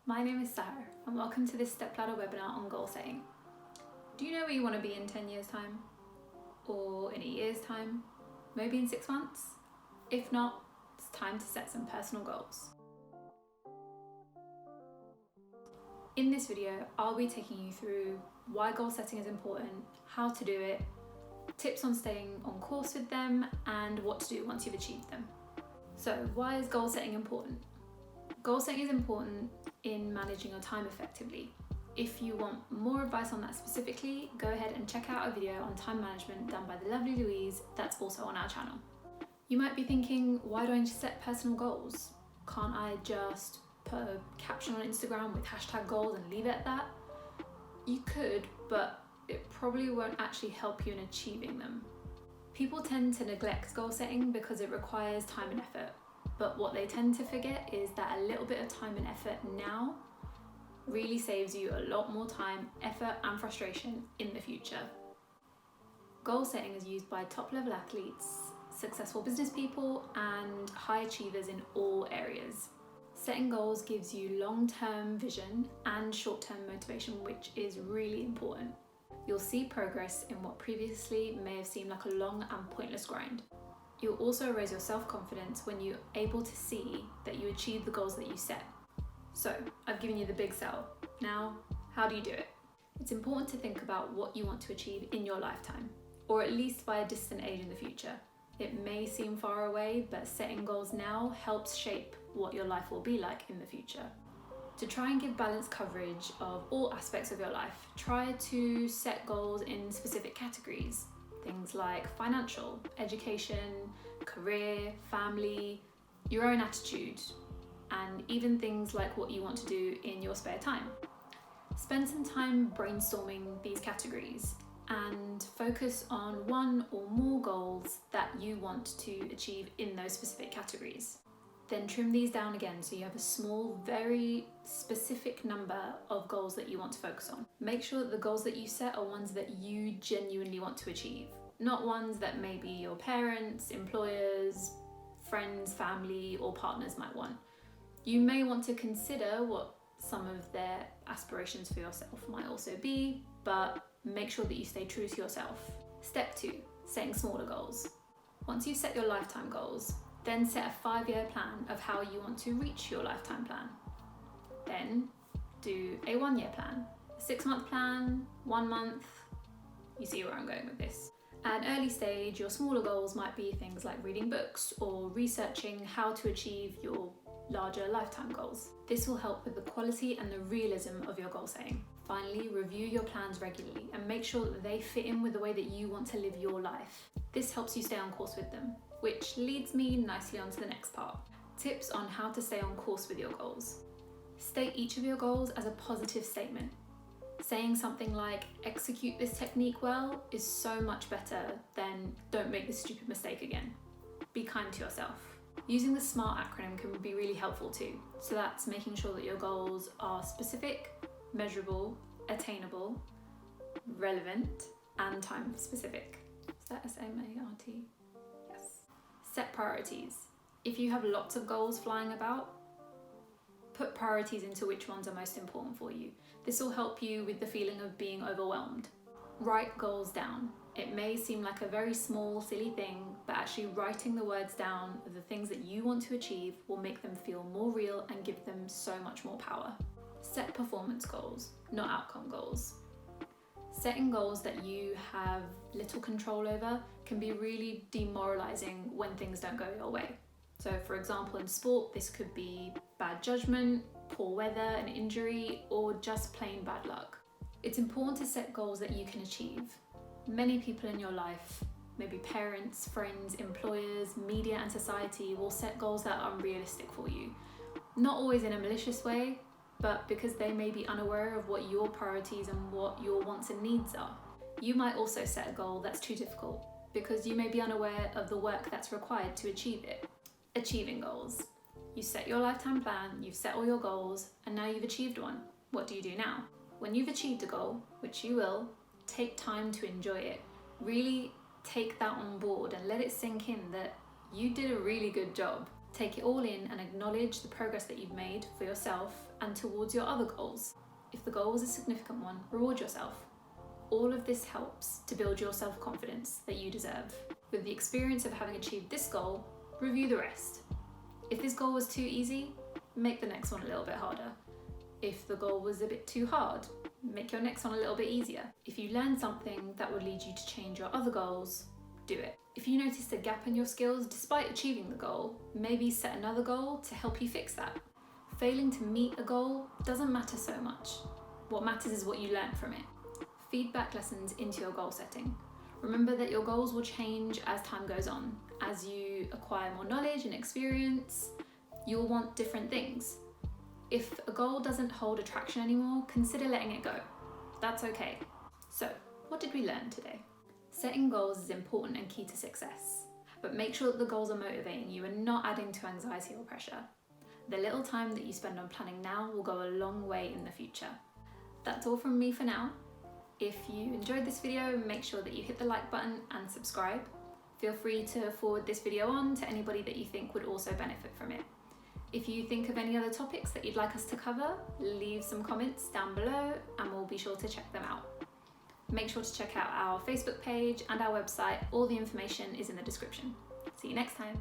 My name is Sarah and welcome to this Stepladder webinar on goal setting. Do you know where you want to be in 10 years time? Or in a year's time? Maybe in 6 months? If not, it's time to set some personal goals. In this video, I'll be taking you through why goal setting is important, how to do it, tips on staying on course with them, and what to do once you've achieved them. So why is goal setting important? Goal setting is important in managing your time effectively. If you want more advice on that specifically, go ahead and check out a video on time management done by the lovely Louise that's also on our channel. You might be thinking, why do I set personal goals? Can't I just put a caption on Instagram with #goals and leave it at that? You could, but it probably won't actually help you in achieving them. People tend to neglect goal setting because it requires time and effort, but what they tend to forget is that a little bit of time and effort now really saves you a lot more time, effort and frustration in the future. Goal setting is used by top level athletes, successful business people and high achievers in all areas. Setting goals gives you long-term vision and short-term motivation, which is really important. You'll see progress in what previously may have seemed like a long and pointless grind. You'll also raise your self-confidence when you're able to see that you achieve the goals that you set. So, I've given you the big sell. Now, how do you do it? It's important to think about what you want to achieve in your lifetime, or at least by a distant age in the future. It may seem far away, but setting goals now helps shape what your life will be like in the future. To try and give balanced coverage of all aspects of your life, try to set goals in specific categories. Things like financial, education, career, family, your own attitude, and even things like what you want to do in your spare time. Spend some time brainstorming these categories and focus on one or more goals that you want to achieve in those specific categories. Then trim these down again so you have a small, very specific number of goals that you want to focus on. Make sure that the goals that you set are ones that you genuinely want to achieve, not ones that maybe your parents, employers, friends, family, or partners might want. You may want to consider what some of their aspirations for yourself might also be, but make sure that you stay true to yourself. Step 2, setting smaller goals. Once you've set your lifetime goals, then set a 5-year plan of how you want to reach your lifetime plan. Then do a 1-year plan, a 6-month plan, 1 month. You see where I'm going with this. At an early stage, your smaller goals might be things like reading books or researching how to achieve your larger lifetime goals. This will help with the quality and the realism of your goal setting. Finally, review your plans regularly and make sure that they fit in with the way that you want to live your life. This helps you stay on course with them, which leads me nicely on to the next part. Tips on how to stay on course with your goals. State each of your goals as a positive statement. Saying something like, execute this technique well, is so much better than don't make this stupid mistake again. Be kind to yourself. Using the SMART acronym can be really helpful too. So that's making sure that your goals are specific, measurable, attainable, relevant, and time specific. Is that SMART? Yes. Set priorities. If you have lots of goals flying about, put priorities into which ones are most important for you. This will help you with the feeling of being overwhelmed. Write goals down. It may seem like a very small, silly thing, but actually writing the words down of the things that you want to achieve will make them feel more real and give them so much more power. Set performance goals, not outcome goals. Setting goals that you have little control over can be really demoralizing when things don't go your way. So for example, in sport, this could be bad judgment, poor weather, an injury, or just plain bad luck. It's important to set goals that you can achieve. Many people in your life, maybe parents, friends, employers, media and society, will set goals that are unrealistic for you. Not always in a malicious way, but because they may be unaware of what your priorities and what your wants and needs are. You might also set a goal that's too difficult because you may be unaware of the work that's required to achieve it. Achieving goals. You set your lifetime plan, you've set all your goals, and now you've achieved one. What do you do now? When you've achieved a goal, which you will, take time to enjoy it. Really take that on board and let it sink in that you did a really good job. Take it all in and acknowledge the progress that you've made for yourself and towards your other goals. If the goal was a significant one, reward yourself. All of this helps to build your self-confidence that you deserve. With the experience of having achieved this goal, review the rest. If this goal was too easy, make the next one a little bit harder. If the goal was a bit too hard, make your next one a little bit easier. If you learned something that would lead you to change your other goals, do it. If you noticed a gap in your skills despite achieving the goal, maybe set another goal to help you fix that. Failing to meet a goal doesn't matter so much. What matters is what you learn from it. Feed back lessons into your goal setting. Remember that your goals will change as time goes on. As you acquire more knowledge and experience, you'll want different things. If a goal doesn't hold attraction anymore, consider letting it go. That's okay. So, what did we learn today? Setting goals is important and key to success, but make sure that the goals are motivating you and not adding to anxiety or pressure. The little time that you spend on planning now will go a long way in the future. That's all from me for now. If you enjoyed this video, make sure that you hit the like button and subscribe. Feel free to forward this video on to anybody that you think would also benefit from it. If you think of any other topics that you'd like us to cover, leave some comments down below and we'll be sure to check them out. Make sure to check out our Facebook page and our website. All the information is in the description. See you next time.